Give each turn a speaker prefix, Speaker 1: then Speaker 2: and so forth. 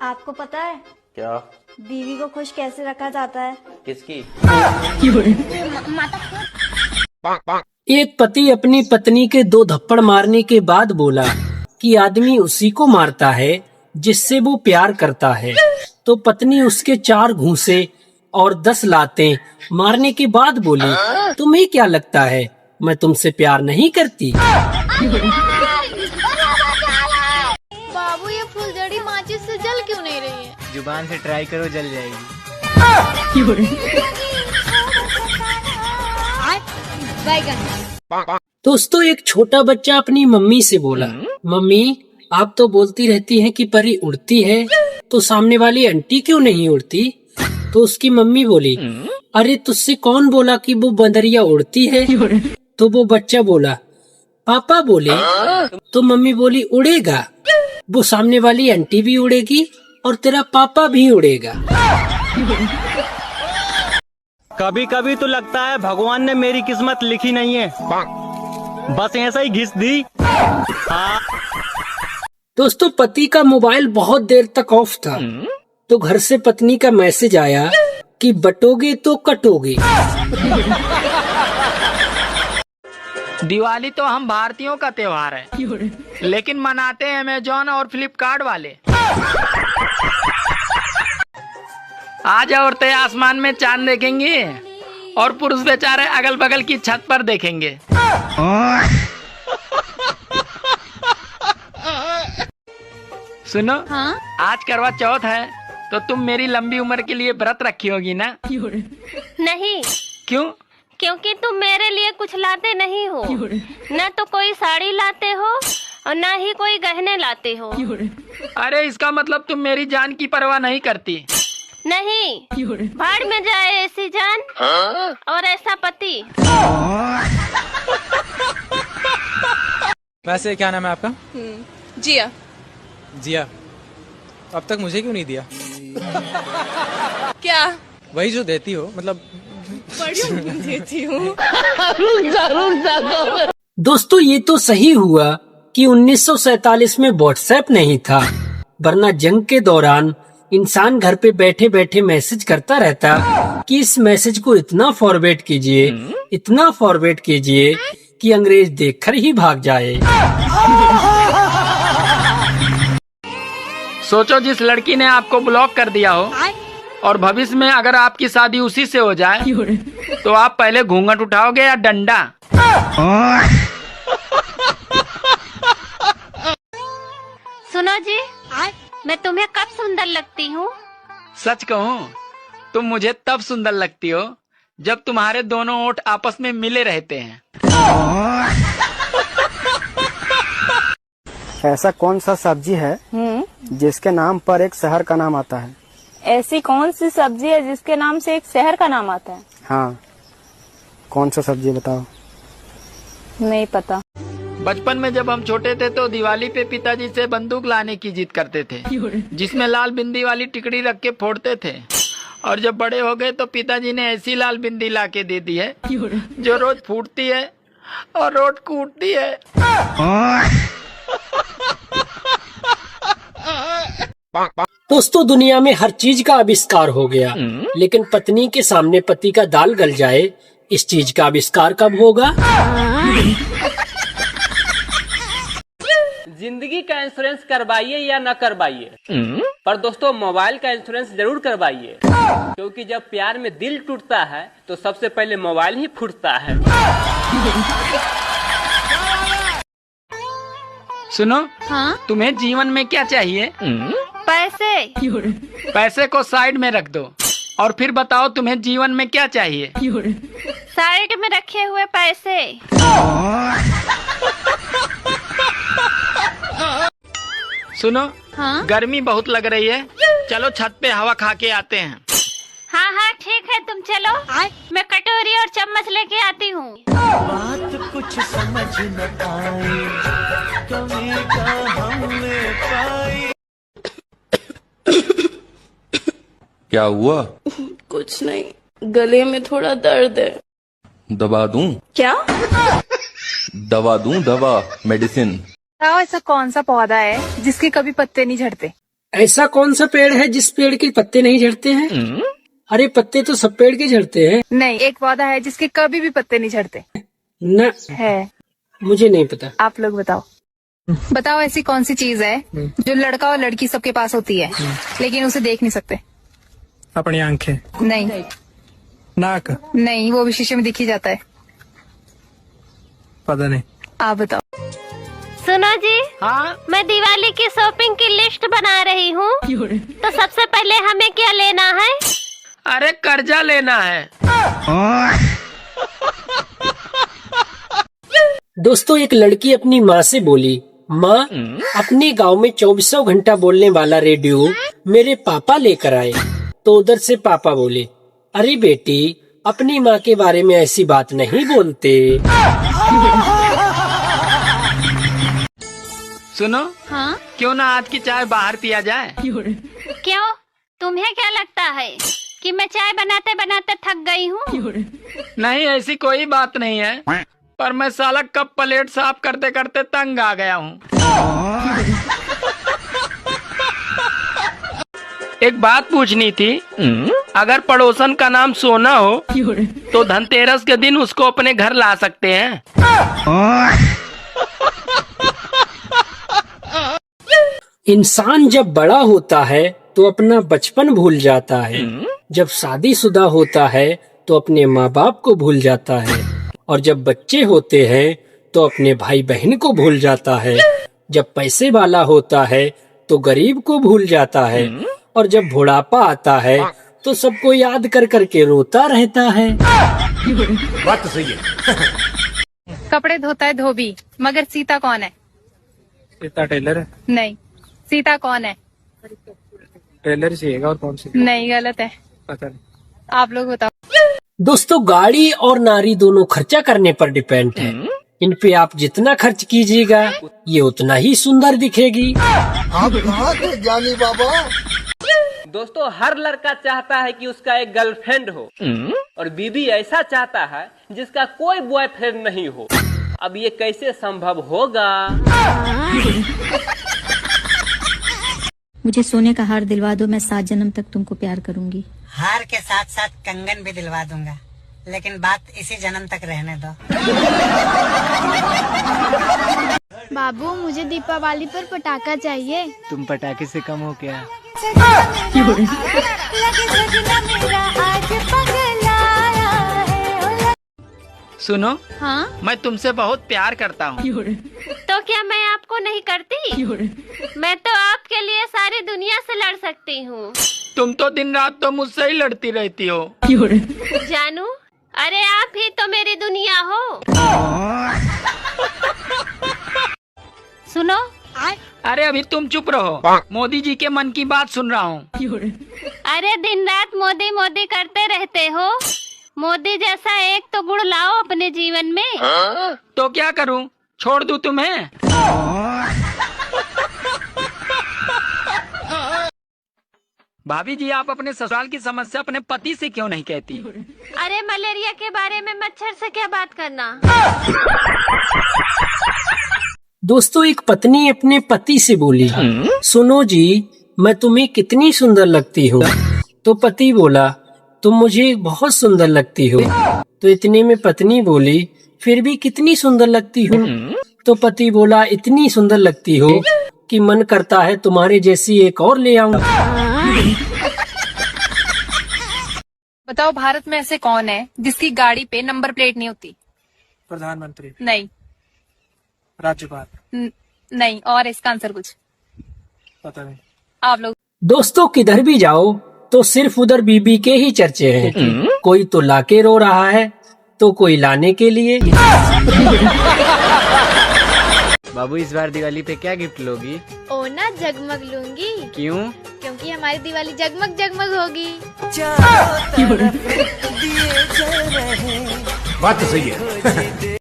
Speaker 1: आपको पता है
Speaker 2: क्या?
Speaker 1: बीवी को खुश कैसे रखा जाता है?
Speaker 2: किसकी?
Speaker 3: एक पति अपनी पत्नी के 2 थप्पड़ मारने के बाद बोला कि आदमी उसी को मारता है जिससे वो प्यार करता है। तो पत्नी उसके 4 घूंसे और 10 लातें मारने के बाद बोली, तुम्हें क्या लगता है मैं तुमसे प्यार नहीं करती?
Speaker 4: बाबू ये फुलझड़ी माचिस से जल क्यों नहीं रही है?
Speaker 5: जुबान से ट्राई करो, जल जाएगी।
Speaker 3: दोस्तों, एक छोटा बच्चा अपनी मम्मी से बोला, मम्मी आप तो बोलती रहती हैं कि परी उड़ती है, तो सामने वाली आंटी क्यों नहीं उड़ती? तो उसकी मम्मी बोली, अरे तुझसे कौन बोला कि वो बंदरिया उड़ती है? तो वो बच्चा बोला, पापा बोले। तो मम्मी बोली, उड़ेगा, वो सामने वाली आंटी भी उड़ेगी और तेरा पापा भी उड़ेगा।
Speaker 5: कभी कभी तो लगता है भगवान ने मेरी किस्मत लिखी नहीं है, बस ऐसा ही घिस दी।
Speaker 3: दोस्तों, पति का मोबाइल बहुत देर तक ऑफ था, तो घर से पत्नी का मैसेज आया कि बटोगे तो कटोगे।
Speaker 6: दिवाली तो हम भारतीयों का त्योहार है, लेकिन मनाते हैं अमेजॉन और फ्लिपकार्ट वाले। आज औरतें आसमान में चांद देखेंगी और पुरुष बेचारे अगल बगल की छत पर देखेंगे। सुनो,
Speaker 4: हाँ?
Speaker 6: आज करवा चौथ है, तो तुम मेरी लंबी उम्र के लिए व्रत रखी होगी ना?
Speaker 7: नहीं,
Speaker 6: क्यों?
Speaker 7: क्योंकि तुम मेरे लिए कुछ लाते नहीं हो। न तो कोई साड़ी लाते हो और न ही कोई गहने लाते हो।
Speaker 6: अरे इसका मतलब तुम मेरी जान की परवाह नहीं करती।
Speaker 7: नहीं, भाड़ में जाए ऐसी जान और ऐसा पति।
Speaker 8: वैसे क्या नाम है आपका?
Speaker 4: जिया।
Speaker 8: जिया। अब तक मुझे क्यों नहीं दिया?
Speaker 4: क्या?
Speaker 8: वही जो देती हो, मतलब
Speaker 4: देती हूँ।
Speaker 3: दोस्तों, ये तो सही हुआ कि 1947 में व्हाट्सएप नहीं था, वरना जंग के दौरान इंसान घर पे बैठे बैठे मैसेज करता रहता कि इस मैसेज को इतना फॉरवर्ड कीजिए, इतना फॉरवर्ड कीजिए कि अंग्रेज देखकर ही भाग जाए।
Speaker 6: सोचो, जिस लड़की ने आपको ब्लॉक कर दिया हो और भविष्य में अगर आपकी शादी उसी से हो जाए, तो आप पहले घूंघट उठाओगे या डंडा?
Speaker 7: सुनो जी, मैं तुम्हें कब सुंदर लगती हूँ?
Speaker 6: सच कहूँ, तुम मुझे तब सुंदर लगती हो जब तुम्हारे दोनों ओठ आपस में मिले रहते हैं।
Speaker 9: ऐसा कौन सा सब्जी है जिसके नाम पर एक शहर का नाम आता है?
Speaker 10: ऐसी कौन सी सब्जी है जिसके नाम से एक शहर का नाम आता है?
Speaker 9: हाँ, कौन सा सब्जी बताओ?
Speaker 10: नहीं पता।
Speaker 6: बचपन में जब हम छोटे थे तो दिवाली पे पिताजी से बंदूक लाने की जिद करते थे, जिसमें लाल बिंदी वाली टिकड़ी रख के फोड़ते थे। और जब बड़े हो गए तो पिताजी ने ऐसी लाल बिंदी ला के दे दी है जो रोज फूटती है और रोज कूटती है।
Speaker 3: दोस्तों, दुनिया में हर चीज का आविष्कार हो गया, लेकिन पत्नी के सामने पति का दाल गल जाए, इस चीज का आविष्कार कब होगा?
Speaker 11: जिंदगी का इंश्योरेंस करवाइए या न करवाइए, पर दोस्तों मोबाइल का इंश्योरेंस जरूर करवाइए, क्योंकि जब प्यार में दिल टूटता है तो सबसे पहले मोबाइल ही फूटता है।
Speaker 6: सुनो,
Speaker 4: हाँ?
Speaker 6: तुम्हें जीवन में क्या चाहिए?
Speaker 7: पैसे।
Speaker 6: पैसे को साइड में रख दो और फिर बताओ तुम्हें जीवन में क्या चाहिए?
Speaker 7: साइड में रखे हुए पैसे।
Speaker 6: सुनो,
Speaker 4: हाँ?
Speaker 6: गर्मी बहुत लग रही है, चलो छत पे हवा खा के आते हैं।
Speaker 7: हाँ हाँ ठीक है, तुम चलो, मैं कटोरी और चम्मच लेके आती हूँ।
Speaker 12: बात कुछ समझ न आई, कमी का हमने पाई।
Speaker 2: क्या हुआ?
Speaker 10: कुछ नहीं, गले में थोड़ा दर्द है।
Speaker 2: दवा दूं?
Speaker 10: क्या?
Speaker 2: दवा दूं? दवा, मेडिसिन।
Speaker 10: ऐसा कौन सा पौधा है जिसके कभी पत्ते नहीं झड़ते?
Speaker 3: ऐसा कौन सा पेड़ है जिस पेड़ के पत्ते नहीं झड़ते हैं? अरे पत्ते तो सब पेड़ के झड़ते हैं।
Speaker 10: नहीं, एक पौधा है जिसके कभी भी पत्ते नहीं झड़ते।
Speaker 3: न
Speaker 10: है।
Speaker 3: मुझे नहीं पता।
Speaker 10: आप लोग बताओ। बताओ ऐसी कौन सी चीज है जो लड़का और लड़की सबके पास होती है लेकिन उसे देख नहीं सकते?
Speaker 8: अपनी आंखें।
Speaker 10: नहीं।
Speaker 8: नाक।
Speaker 10: नहीं, वो भी शीशे में दिख ही जाता है।
Speaker 8: पता नहीं।
Speaker 10: आप बताओ।
Speaker 7: सुनो जी।
Speaker 6: हाँ
Speaker 7: मैं दिवाली की शॉपिंग की लिस्ट बना रही हूँ, तो सबसे पहले हमें क्या लेना है?
Speaker 6: अरे कर्जा लेना है।
Speaker 3: दोस्तों, एक लड़की अपनी माँ से बोली, माँ अपने गांव में 24 घंटा बोलने वाला रेडियो मेरे पापा लेकर आए। तो उधर से पापा बोले, अरे बेटी, अपनी माँ के बारे में ऐसी बात नहीं बोलते।
Speaker 6: सुनो।
Speaker 4: हाँ?
Speaker 6: क्यों ना आज की चाय बाहर पिया जाए?
Speaker 7: क्यों? तुम्हें क्या लगता है कि मैं चाय बनाते बनाते थक गई हूँ?
Speaker 6: नहीं, ऐसी कोई बात नहीं है, पर मैं साला कप प्लेट साफ करते करते तंग आ गया हूँ। एक बात पूछनी थी, अगर पड़ोसन का नाम सोना हो तो धनतेरस के दिन उसको अपने घर ला सकते हैं?
Speaker 3: इंसान जब बड़ा होता है तो अपना बचपन भूल जाता है। जब शादीशुदा होता है तो अपने माँ बाप को भूल जाता है, और जब बच्चे होते हैं तो अपने भाई बहन को भूल जाता है। जब पैसे वाला होता है तो गरीब को भूल जाता है, और जब बुढ़ापा आता है तो सबको याद कर करके रोता रहता है।
Speaker 12: बात तो सही है।
Speaker 10: कपड़े धोता है धोबी, मगर सीता कौन है?
Speaker 8: सीता टेलर है।
Speaker 10: नहीं। सीता कौन है?
Speaker 8: टेलर से और कौन सी?
Speaker 10: नहीं, गलत है।
Speaker 8: पता नहीं।
Speaker 10: आप लोग बताओ।
Speaker 3: दोस्तों, गाड़ी और नारी दोनों खर्चा करने पर डिपेंड है। इन पे आप जितना खर्च कीजिएगा ये उतना ही सुंदर दिखेगी।
Speaker 12: आप कहाँ थे ज्ञानी बाबा?
Speaker 11: दोस्तों, हर लड़का चाहता है कि उसका एक गर्लफ्रेंड हो, और बीबी ऐसा चाहता है जिसका कोई बॉयफ्रेंड नहीं हो। अब ये कैसे संभव होगा?
Speaker 1: मुझे सोने का हार दिलवा दो, मैं 7 जन्म तक तुमको प्यार करूंगी।
Speaker 13: हार के साथ साथ कंगन भी दिलवा दूंगा, लेकिन बात इसी जन्म तक रहने दो।
Speaker 4: बाबू, मुझे दीपावली पर पटाखा चाहिए।
Speaker 6: तुम पटाखे से कम हो क्या? सुनो।
Speaker 4: हाँ?
Speaker 6: मैं तुमसे बहुत प्यार करता हूँ।
Speaker 7: तो क्या मैं आपको नहीं करती? मैं तो आपके लिए सारी दुनिया से लड़ सकती हूँ।
Speaker 6: तुम तो दिन रात तो मुझसे ही लड़ती रहती हो।
Speaker 7: जानू, अरे आप ही तो मेरी दुनिया हो। सुनो।
Speaker 6: अरे अभी तुम चुप रहो, मोदी जी के मन की बात सुन रहा हूँ।
Speaker 7: अरे दिन रात मोदी मोदी करते रहते हो। मोदी जैसा एक तो गुण लाओ अपने जीवन में।
Speaker 6: तो क्या करूँ, छोड़ दूँ तुम्हें? भाभी जी, आप अपने ससुराल की समस्या अपने पति से क्यों नहीं कहती?
Speaker 7: अरे मलेरिया के बारे में मच्छर से क्या बात करना।
Speaker 3: दोस्तों, एक पत्नी अपने पति से बोली, सुनो जी, मैं तुम्हें कितनी सुंदर लगती हूँ। तो पति बोला, तुम मुझे बहुत सुंदर लगती हो। तो इतने में पत्नी बोली, फिर भी कितनी सुंदर लगती हूँ। तो पति बोला, इतनी सुंदर लगती हो कि मन करता है तुम्हारे जैसी एक और ले आऊं।
Speaker 10: बताओ, भारत में ऐसे कौन है जिसकी गाड़ी पे नंबर प्लेट नहीं होती?
Speaker 8: प्रधानमंत्री।
Speaker 10: नहीं।
Speaker 8: राज्यपाल।
Speaker 10: नहीं, और इसका आंसर कुछ
Speaker 8: पता नहीं।
Speaker 10: आप लोग।
Speaker 3: दोस्तों, किधर भी जाओ तो सिर्फ उधर बीबी के ही चर्चे हैं। कोई तो लाके रो रहा है तो कोई लाने के लिए।
Speaker 6: बाबू, इस बार दिवाली पे क्या गिफ्ट लोगी?
Speaker 4: ओ ना, जगमग लूंगी।
Speaker 6: क्यों?
Speaker 4: क्योंकि हमारी दिवाली जगमग जगमग होगी।
Speaker 12: बात तो सही है।